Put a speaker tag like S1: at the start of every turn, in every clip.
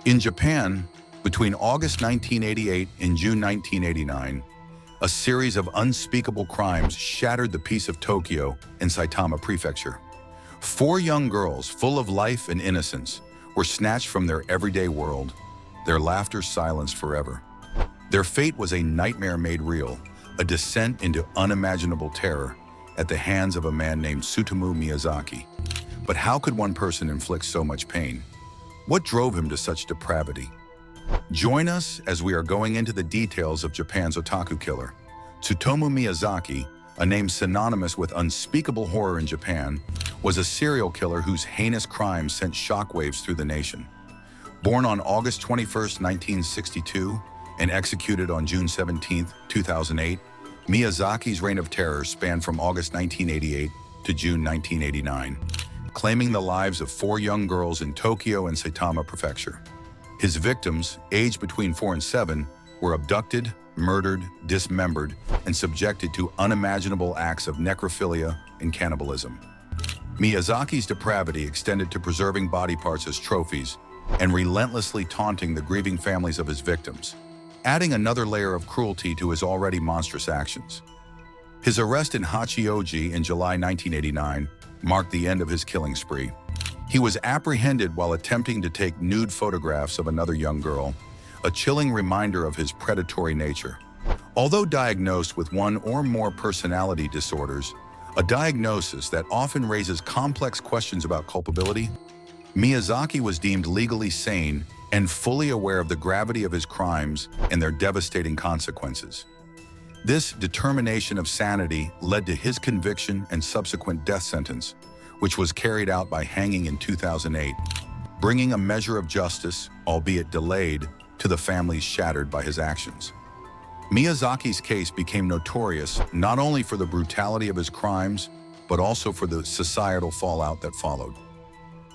S1: In Japan, between August 1988 and June 1989, a series of unspeakable crimes shattered the peace of Tokyo and Saitama Prefecture. 4 young girls, full of life and innocence, were snatched from their everyday world, their laughter silenced forever. Their fate was a nightmare made real, a descent into unimaginable terror at the hands of a man named Tsutomu Miyazaki. But how could one person inflict so much pain? What drove him to such depravity? Join us as we are going into the details of Japan's Otaku Killer. Tsutomu Miyazaki, a name synonymous with unspeakable horror in Japan, was a serial killer whose heinous crimes sent shockwaves through the nation. Born on August 21, 1962, and executed on June 17, 2008, Miyazaki's reign of terror spanned from August 1988 to June 1989, claiming the lives of 4 young girls in Tokyo and Saitama Prefecture. His victims, aged between 4 and 7, were abducted, murdered, dismembered, and subjected to unimaginable acts of necrophilia and cannibalism. Miyazaki's depravity extended to preserving body parts as trophies and relentlessly taunting the grieving families of his victims, adding another layer of cruelty to his already monstrous actions. His arrest in Hachioji in July 1989 marked the end of his killing spree. He was apprehended while attempting to take nude photographs of another young girl, a chilling reminder of his predatory nature. Although diagnosed with one or more personality disorders, a diagnosis that often raises complex questions about culpability, Miyazaki was deemed legally sane and fully aware of the gravity of his crimes and their devastating consequences. This determination of sanity led to his conviction and subsequent death sentence, which was carried out by hanging in 2008, bringing a measure of justice, albeit delayed, to the families shattered by his actions. Miyazaki's case became notorious not only for the brutality of his crimes, but also for the societal fallout that followed.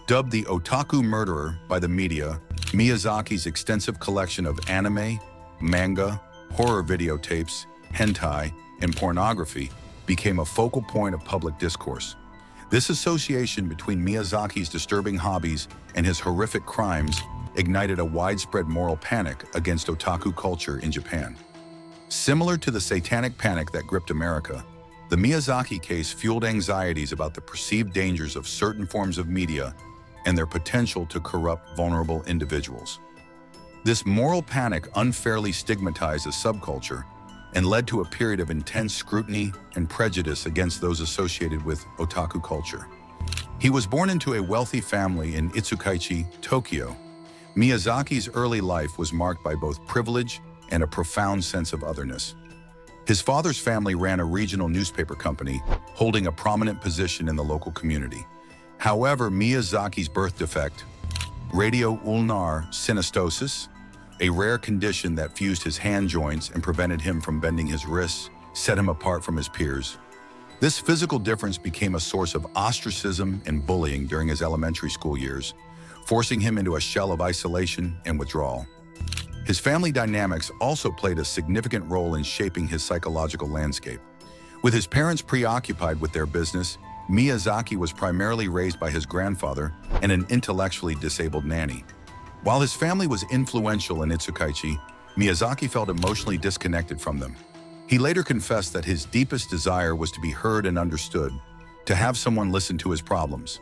S1: Dubbed the Otaku Murderer by the media, Miyazaki's extensive collection of anime, manga, horror videotapes, hentai, and pornography became a focal point of public discourse. This association between Miyazaki's disturbing hobbies and his horrific crimes ignited a widespread moral panic against otaku culture in Japan. Similar to the satanic panic that gripped America, the Miyazaki case fueled anxieties about the perceived dangers of certain forms of media and their potential to corrupt vulnerable individuals. This moral panic unfairly stigmatized a subculture and led to a period of intense scrutiny and prejudice against those associated with otaku culture. He was born into a wealthy family in Itsukaichi, Tokyo. Miyazaki's early life was marked by both privilege and a profound sense of otherness. His father's family ran a regional newspaper company, holding a prominent position in the local community. However, Miyazaki's birth defect, radio ulnar synostosis, a rare condition that fused his hand joints and prevented him from bending his wrists, set him apart from his peers. This physical difference became a source of ostracism and bullying during his elementary school years, forcing him into a shell of isolation and withdrawal. His family dynamics also played a significant role in shaping his psychological landscape. With his parents preoccupied with their business, Miyazaki was primarily raised by his grandfather and an intellectually disabled nanny. While his family was influential in Itsukaichi, Miyazaki felt emotionally disconnected from them. He later confessed that his deepest desire was to be heard and understood, to have someone listen to his problems.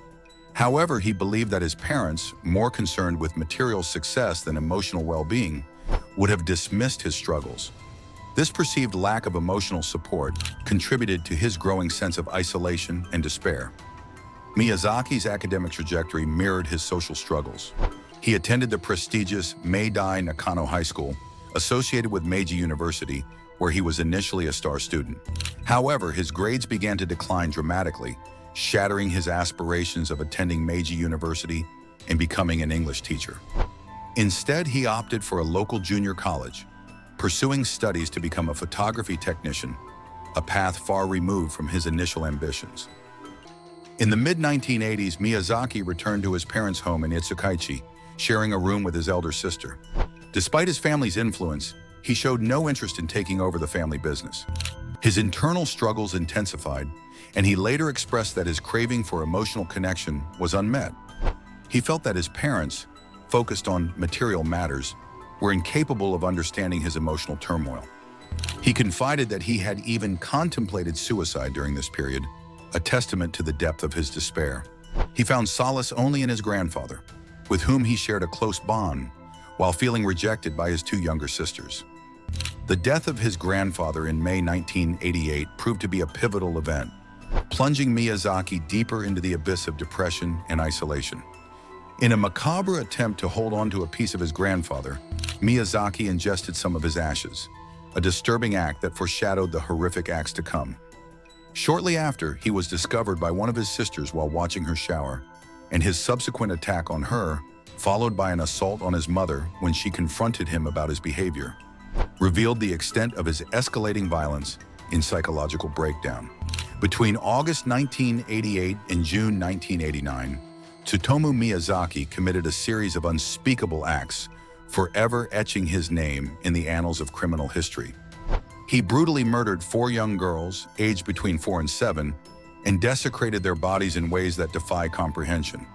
S1: However, he believed that his parents, more concerned with material success than emotional well-being, would have dismissed his struggles. This perceived lack of emotional support contributed to his growing sense of isolation and despair. Miyazaki's academic trajectory mirrored his social struggles. He attended the prestigious Meidai Nakano High School, associated with Meiji University, where he was initially a star student. However, his grades began to decline dramatically, shattering his aspirations of attending Meiji University and becoming an English teacher. Instead, he opted for a local junior college, pursuing studies to become a photography technician, a path far removed from his initial ambitions. In the mid-1980s, Miyazaki returned to his parents' home in Itsukaichi, sharing a room with his elder sister. Despite his family's influence, he showed no interest in taking over the family business. His internal struggles intensified, and he later expressed that his craving for emotional connection was unmet. He felt that his parents, focused on material matters, were incapable of understanding his emotional turmoil. He confided that he had even contemplated suicide during this period, a testament to the depth of his despair. He found solace only in his grandfather, with whom he shared a close bond, while feeling rejected by his two younger sisters. The death of his grandfather in May 1988 proved to be a pivotal event, plunging Miyazaki deeper into the abyss of depression and isolation. In a macabre attempt to hold on to a piece of his grandfather, Miyazaki ingested some of his ashes, a disturbing act that foreshadowed the horrific acts to come. Shortly after, he was discovered by one of his sisters while watching her shower, and his subsequent attack on her, followed by an assault on his mother when she confronted him about his behavior, revealed the extent of his escalating violence in psychological breakdown. Between August 1988 and June 1989, Tsutomu Miyazaki committed a series of unspeakable acts, forever etching his name in the annals of criminal history. He brutally murdered 4 young girls, aged between 4 and 7, and desecrated their bodies in ways that defy comprehension.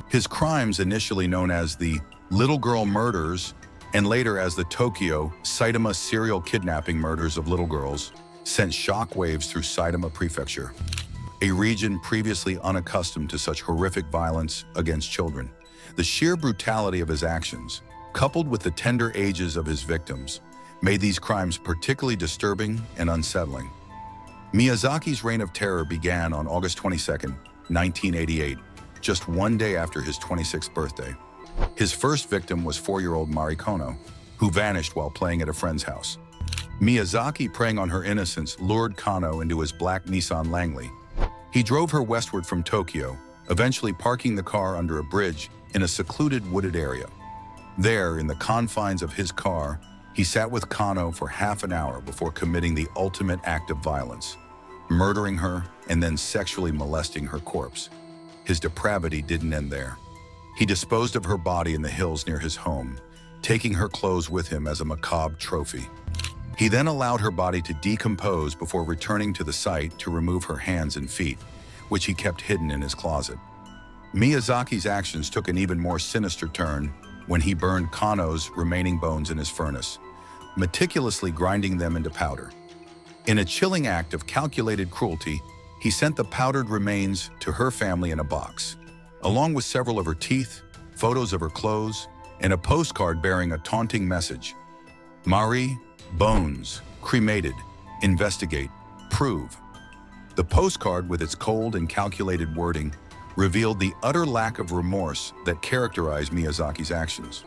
S1: His crimes, initially known as the Little Girl Murders and later as the Tokyo Saitama serial kidnapping murders of little girls, sent shockwaves through Saitama Prefecture, a region previously unaccustomed to such horrific violence against children. The sheer brutality of his actions, coupled with the tender ages of his victims, made these crimes particularly disturbing and unsettling. Miyazaki's reign of terror began on August 22, 1988, just one day after his 26th birthday. His first victim was 4-year-old Mari Kono, who vanished while playing at a friend's house. Miyazaki, preying on her innocence, lured Kano into his black Nissan Langley. He drove her westward from Tokyo, eventually parking the car under a bridge in a secluded wooded area. There, in the confines of his car, he sat with Kano for half an hour before committing the ultimate act of violence, murdering her and then sexually molesting her corpse. His depravity didn't end there. He disposed of her body in the hills near his home, taking her clothes with him as a macabre trophy. He then allowed her body to decompose before returning to the site to remove her hands and feet, which he kept hidden in his closet. Miyazaki's actions took an even more sinister turn when he burned Kano's remaining bones in his furnace, meticulously grinding them into powder. In a chilling act of calculated cruelty, he sent the powdered remains to her family in a box, along with several of her teeth, photos of her clothes, and a postcard bearing a taunting message: Mari, bones, cremated, investigate, prove. The postcard, with its cold and calculated wording, revealed the utter lack of remorse that characterized Miyazaki's actions.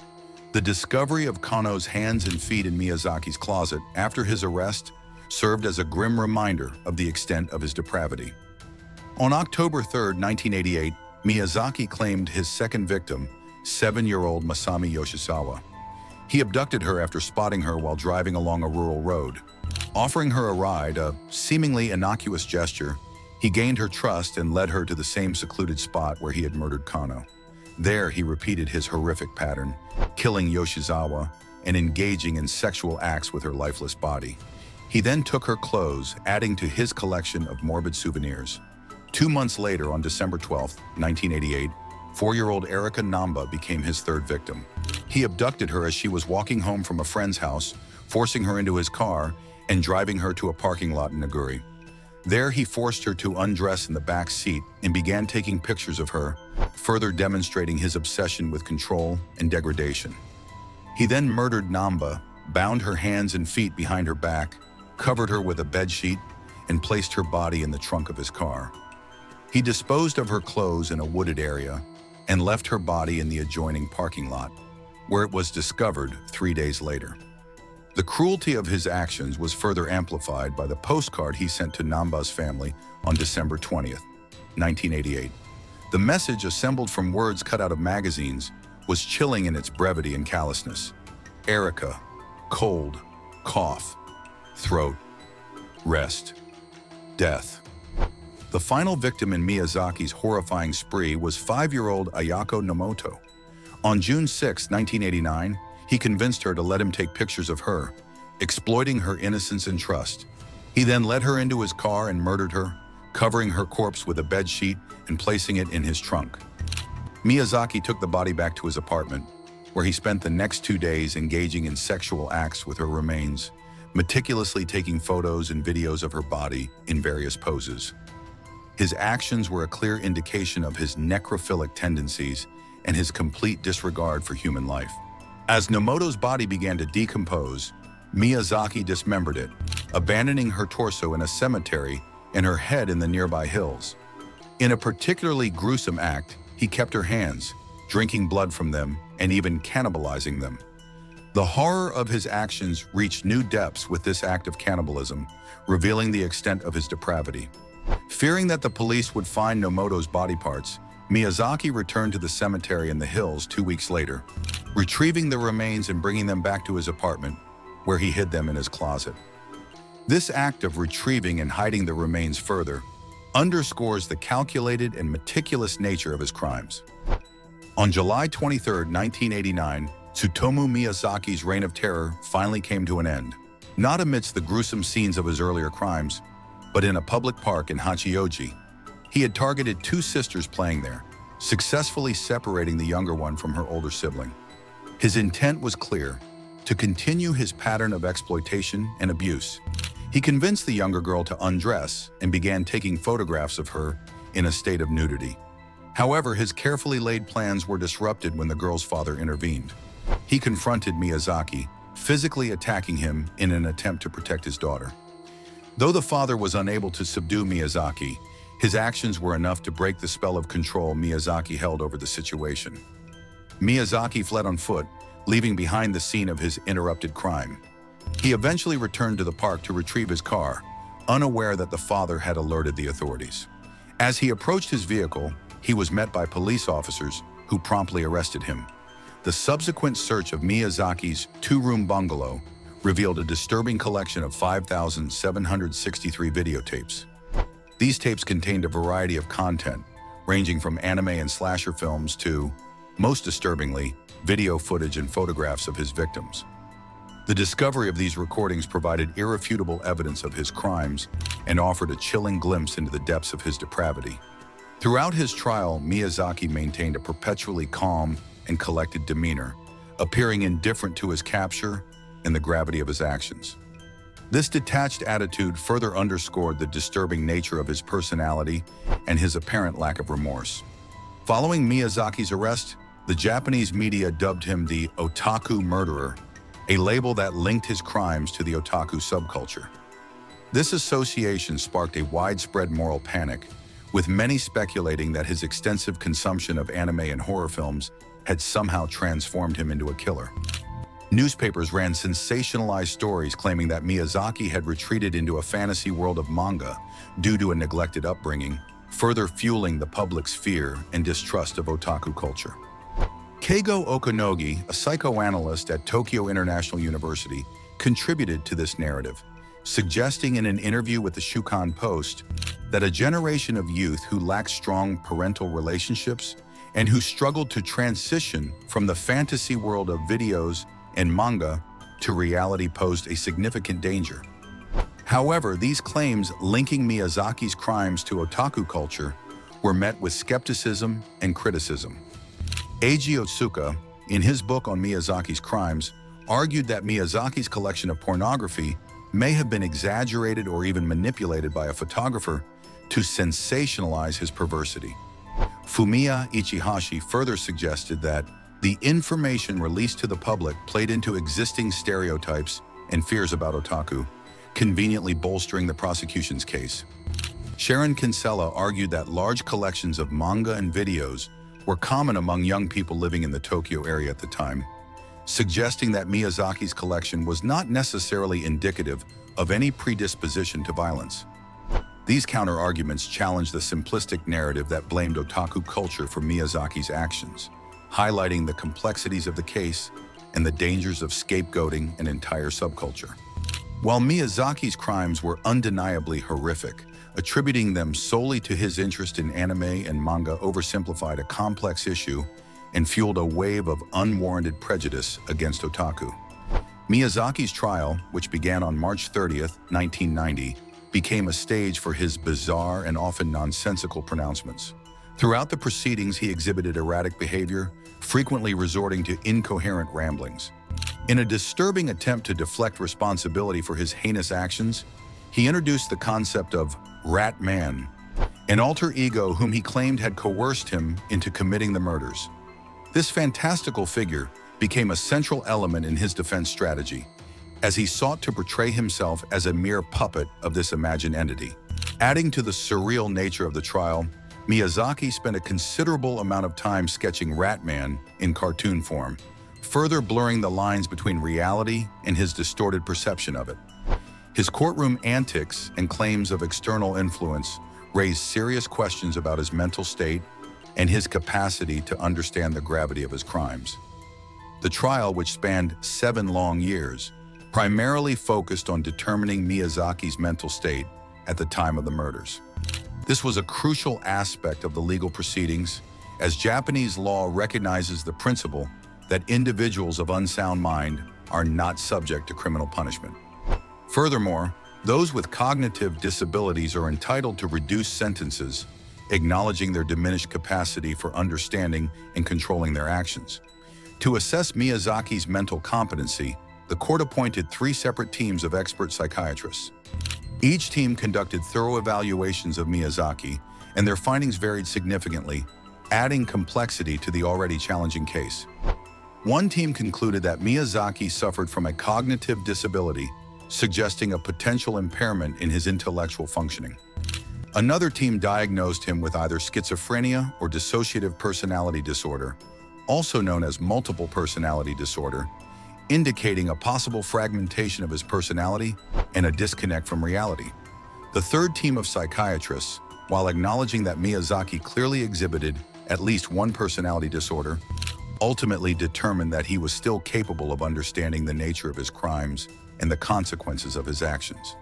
S1: The discovery of Kano's hands and feet in Miyazaki's closet after his arrest served as a grim reminder of the extent of his depravity. On October 3, 1988, Miyazaki claimed his second victim, 7-year-old Masami Yoshizawa. He abducted her after spotting her while driving along a rural road. Offering her a ride, a seemingly innocuous gesture, he gained her trust and led her to the same secluded spot where he had murdered Kano. There, he repeated his horrific pattern, killing Yoshizawa and engaging in sexual acts with her lifeless body. He then took her clothes, adding to his collection of morbid souvenirs. 2 months later, on December 12, 1988, 4-year-old Erika Namba became his third victim. He abducted her as she was walking home from a friend's house, forcing her into his car and driving her to a parking lot in Naguri. There, he forced her to undress in the back seat and began taking pictures of her, further demonstrating his obsession with control and degradation. He then murdered Namba, bound her hands and feet behind her back, covered her with a bedsheet, and placed her body in the trunk of his car. He disposed of her clothes in a wooded area and left her body in the adjoining parking lot, where it was discovered 3 days later. The cruelty of his actions was further amplified by the postcard he sent to Namba's family on December 20th, 1988. The message, assembled from words cut out of magazines, was chilling in its brevity and callousness. Erika, cold, cough, throat, rest, death. The final victim in Miyazaki's horrifying spree was 5-year-old Ayako Nomoto. On June 6, 1989, he convinced her to let him take pictures of her, exploiting her innocence and trust. He then led her into his car and murdered her, covering her corpse with a bedsheet and placing it in his trunk. Miyazaki took the body back to his apartment, where he spent the next 2 days engaging in sexual acts with her remains, meticulously taking photos and videos of her body in various poses. His actions were a clear indication of his necrophilic tendencies and his complete disregard for human life. As Nomoto's body began to decompose, Miyazaki dismembered it, abandoning her torso in a cemetery and her head in the nearby hills. In a particularly gruesome act, he kept her hands, drinking blood from them and even cannibalizing them. The horror of his actions reached new depths with this act of cannibalism, revealing the extent of his depravity. Fearing that the police would find Nomoto's body parts, Miyazaki returned to the cemetery in the hills 2 weeks later, retrieving the remains and bringing them back to his apartment, where he hid them in his closet. This act of retrieving and hiding the remains further underscores the calculated and meticulous nature of his crimes. On July 23, 1989, Tsutomu Miyazaki's reign of terror finally came to an end, not amidst the gruesome scenes of his earlier crimes, but in a public park in Hachioji. He had targeted 2 sisters playing there, successfully separating the younger one from her older sibling. His intent was clear: to continue his pattern of exploitation and abuse. He convinced the younger girl to undress and began taking photographs of her in a state of nudity. However, his carefully laid plans were disrupted when the girl's father intervened. He confronted Miyazaki, physically attacking him in an attempt to protect his daughter. Though the father was unable to subdue Miyazaki, his actions were enough to break the spell of control Miyazaki held over the situation. Miyazaki fled on foot, leaving behind the scene of his interrupted crime. He eventually returned to the park to retrieve his car, unaware that the father had alerted the authorities. As he approached his vehicle, he was met by police officers who promptly arrested him. The subsequent search of Miyazaki's 2-room bungalow revealed a disturbing collection of 5,763 videotapes. These tapes contained a variety of content, ranging from anime and slasher films to, most disturbingly, video footage and photographs of his victims. The discovery of these recordings provided irrefutable evidence of his crimes and offered a chilling glimpse into the depths of his depravity. Throughout his trial, Miyazaki maintained a perpetually calm and collected demeanor, appearing indifferent to his capture and the gravity of his actions. This detached attitude further underscored the disturbing nature of his personality and his apparent lack of remorse. Following Miyazaki's arrest, the Japanese media dubbed him the Otaku Murderer, a label that linked his crimes to the otaku subculture. This association sparked a widespread moral panic, with many speculating that his extensive consumption of anime and horror films had somehow transformed him into a killer. Newspapers ran sensationalized stories claiming that Miyazaki had retreated into a fantasy world of manga due to a neglected upbringing, further fueling the public's fear and distrust of otaku culture. Keigo Okunogi, a psychoanalyst at Tokyo International University, contributed to this narrative, suggesting in an interview with the Shukan Post that a generation of youth who lacked strong parental relationships and who struggled to transition from the fantasy world of videos and manga to reality posed a significant danger. However, these claims linking Miyazaki's crimes to otaku culture were met with skepticism and criticism. Eiji Otsuka, in his book on Miyazaki's crimes, argued that Miyazaki's collection of pornography may have been exaggerated or even manipulated by a photographer to sensationalize his perversity. Fumiya Ichihashi further suggested that the information released to the public played into existing stereotypes and fears about otaku, conveniently bolstering the prosecution's case. Sharon Kinsella argued that large collections of manga and videos were common among young people living in the Tokyo area at the time, suggesting that Miyazaki's collection was not necessarily indicative of any predisposition to violence. These counter-arguments challenged the simplistic narrative that blamed otaku culture for Miyazaki's actions, highlighting the complexities of the case and the dangers of scapegoating an entire subculture. While Miyazaki's crimes were undeniably horrific, attributing them solely to his interest in anime and manga oversimplified a complex issue and fueled a wave of unwarranted prejudice against otaku. Miyazaki's trial, which began on March 30th, 1990, became a stage for his bizarre and often nonsensical pronouncements. Throughout the proceedings, he exhibited erratic behavior, frequently resorting to incoherent ramblings. In a disturbing attempt to deflect responsibility for his heinous actions, he introduced the concept of Rat Man, an alter ego whom he claimed had coerced him into committing the murders. This fantastical figure became a central element in his defense strategy, as he sought to portray himself as a mere puppet of this imagined entity. Adding to the surreal nature of the trial, Miyazaki spent a considerable amount of time sketching Ratman in cartoon form, further blurring the lines between reality and his distorted perception of it. His courtroom antics and claims of external influence raised serious questions about his mental state and his capacity to understand the gravity of his crimes. The trial, which spanned 7 long years, primarily focused on determining Miyazaki's mental state at the time of the murders. This was a crucial aspect of the legal proceedings, as Japanese law recognizes the principle that individuals of unsound mind are not subject to criminal punishment. Furthermore, those with cognitive disabilities are entitled to reduced sentences, acknowledging their diminished capacity for understanding and controlling their actions. To assess Miyazaki's mental competency, the court appointed 3 separate teams of expert psychiatrists. Each team conducted thorough evaluations of Miyazaki, and their findings varied significantly, adding complexity to the already challenging case. One team concluded that Miyazaki suffered from a cognitive disability, suggesting a potential impairment in his intellectual functioning. Another team diagnosed him with either schizophrenia or dissociative personality disorder, also known as multiple personality disorder, indicating a possible fragmentation of his personality and a disconnect from reality. The third team of psychiatrists, while acknowledging that Miyazaki clearly exhibited at least one personality disorder, ultimately determined that he was still capable of understanding the nature of his crimes and the consequences of his actions.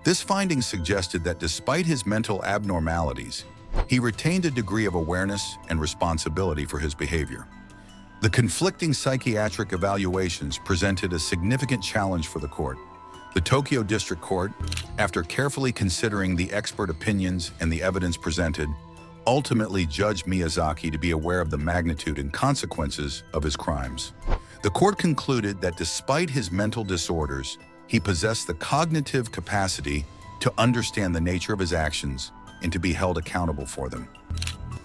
S1: This finding suggested that despite his mental abnormalities, he retained a degree of awareness and responsibility for his behavior. The conflicting psychiatric evaluations presented a significant challenge for the court. The Tokyo District Court, after carefully considering the expert opinions and the evidence presented, ultimately judged Miyazaki to be aware of the magnitude and consequences of his crimes. The court concluded that despite his mental disorders, he possessed the cognitive capacity to understand the nature of his actions and to be held accountable for them.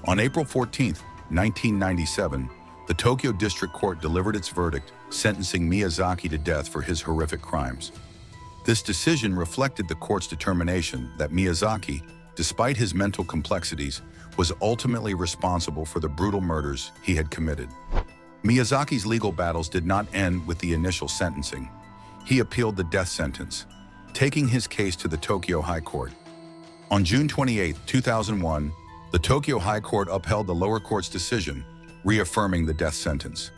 S1: On April 14, 1997, the Tokyo District Court delivered its verdict, sentencing Miyazaki to death for his horrific crimes. This decision reflected the court's determination that Miyazaki, despite his mental complexities, was ultimately responsible for the brutal murders he had committed. Miyazaki's legal battles did not end with the initial sentencing. He appealed the death sentence, taking his case to the Tokyo High Court. On June 28, 2001, the Tokyo High Court upheld the lower court's decision, reaffirming the death sentence.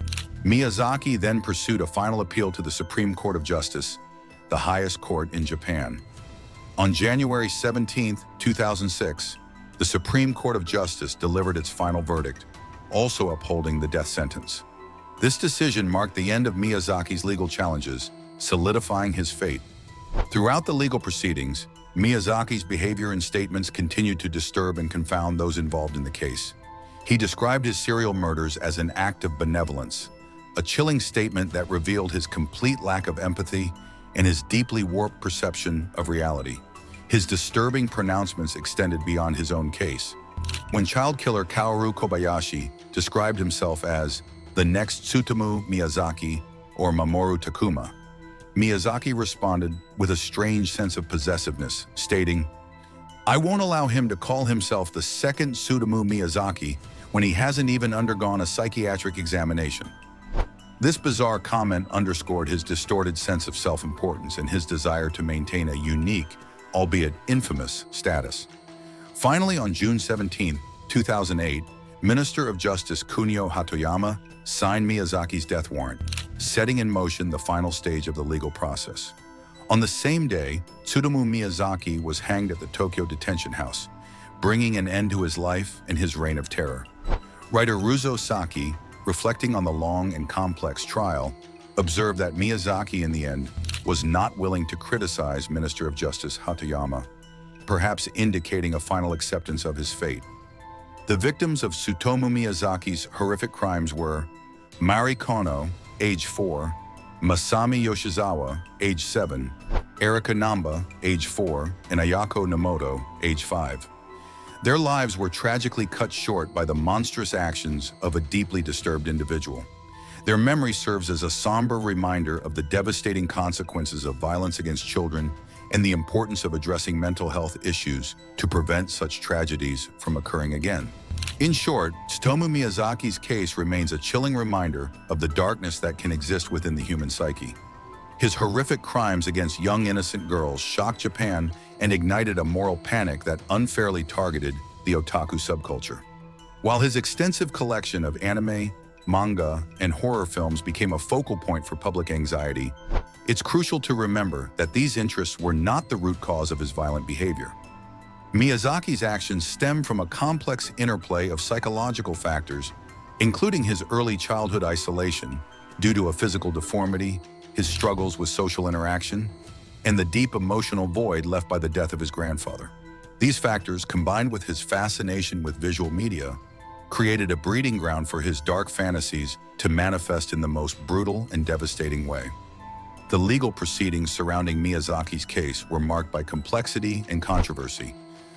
S1: Miyazaki then pursued a final appeal to the Supreme Court of Justice, the highest court in Japan. On January 17, 2006, the Supreme Court of Justice delivered its final verdict, also upholding the death sentence. This decision marked the end of Miyazaki's legal challenges, solidifying his fate. Throughout the legal proceedings, Miyazaki's behavior and statements continued to disturb and confound those involved in the case. He described his serial murders as an act of benevolence, a chilling statement that revealed his complete lack of empathy and his deeply warped perception of reality. His disturbing pronouncements extended beyond his own case. When child killer Kaoru Kobayashi described himself as the next Tsutomu Miyazaki or Mamoru Takuma, Miyazaki responded with a strange sense of possessiveness, stating, "I won't allow him to call himself the second Tsutomu Miyazaki when he hasn't even undergone a psychiatric examination." This bizarre comment underscored his distorted sense of self-importance and his desire to maintain a unique, albeit infamous, status. Finally, on June 17, 2008, Minister of Justice Kunio Hatoyama signed Miyazaki's death warrant, setting in motion the final stage of the legal process. On the same day, Tsutomu Miyazaki was hanged at the Tokyo detention house, bringing an end to his life and his reign of terror. Writer Ruzo Saki, reflecting on the long and complex trial, observed that Miyazaki, in the end, was not willing to criticize Minister of Justice Hatoyama, perhaps indicating a final acceptance of his fate. The victims of Tsutomu Miyazaki's horrific crimes were Mari Kono, age 4, Masami Yoshizawa, age 7, Erika Namba, age 4, and Ayako Nomoto, age 5. Their lives were tragically cut short by the monstrous actions of a deeply disturbed individual. Their memory serves as a somber reminder of the devastating consequences of violence against children and the importance of addressing mental health issues to prevent such tragedies from occurring again. In short, Tsutomu Miyazaki's case remains a chilling reminder of the darkness that can exist within the human psyche. His horrific crimes against young innocent girls shocked Japan and ignited a moral panic that unfairly targeted the otaku subculture. While his extensive collection of anime, manga, and horror films became a focal point for public anxiety, it's crucial to remember that these interests were not the root cause of his violent behavior. Miyazaki's actions stem from a complex interplay of psychological factors, including his early childhood isolation due to a physical deformity, his struggles with social interaction, and the deep emotional void left by the death of his grandfather. These factors, combined with his fascination with visual media, created a breeding ground for his dark fantasies to manifest in the most brutal and devastating way. The legal proceedings surrounding Miyazaki's case were marked by complexity and controversy.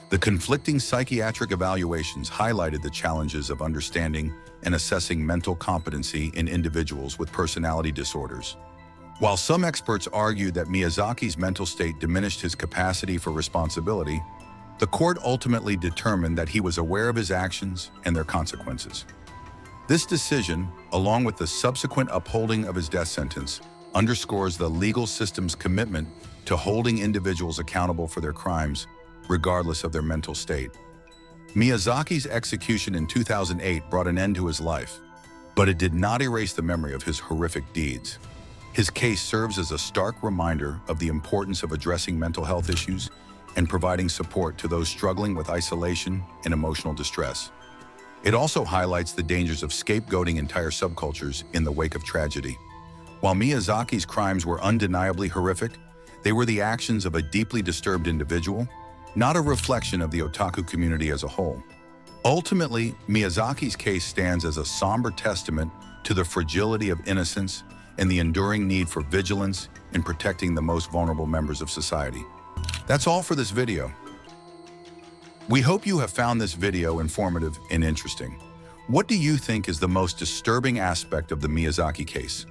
S1: The conflicting psychiatric evaluations highlighted the challenges of understanding and assessing mental competency in individuals with personality disorders. While some experts argued that Miyazaki's mental state diminished his capacity for responsibility, the court ultimately determined that he was aware of his actions and their consequences. This decision, along with the subsequent upholding of his death sentence, underscores the legal system's commitment to holding individuals accountable for their crimes, regardless of their mental state. Miyazaki's execution in 2008 brought an end to his life, but it did not erase the memory of his horrific deeds. His case serves as a stark reminder of the importance of addressing mental health issues and providing support to those struggling with isolation and emotional distress. It also highlights the dangers of scapegoating entire subcultures in the wake of tragedy. While Miyazaki's crimes were undeniably horrific, they were the actions of a deeply disturbed individual, not a reflection of the otaku community as a whole. Ultimately, Miyazaki's case stands as a somber testament to the fragility of innocence and the enduring need for vigilance in protecting the most vulnerable members of society. That's all for this video. We hope you have found this video informative and interesting. What do you think is the most disturbing aspect of the Miyazaki case?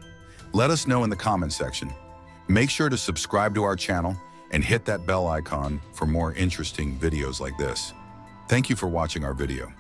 S1: Let us know in the comment section. Make sure to subscribe to our channel and hit that bell icon for more interesting videos like this. Thank you for watching our video.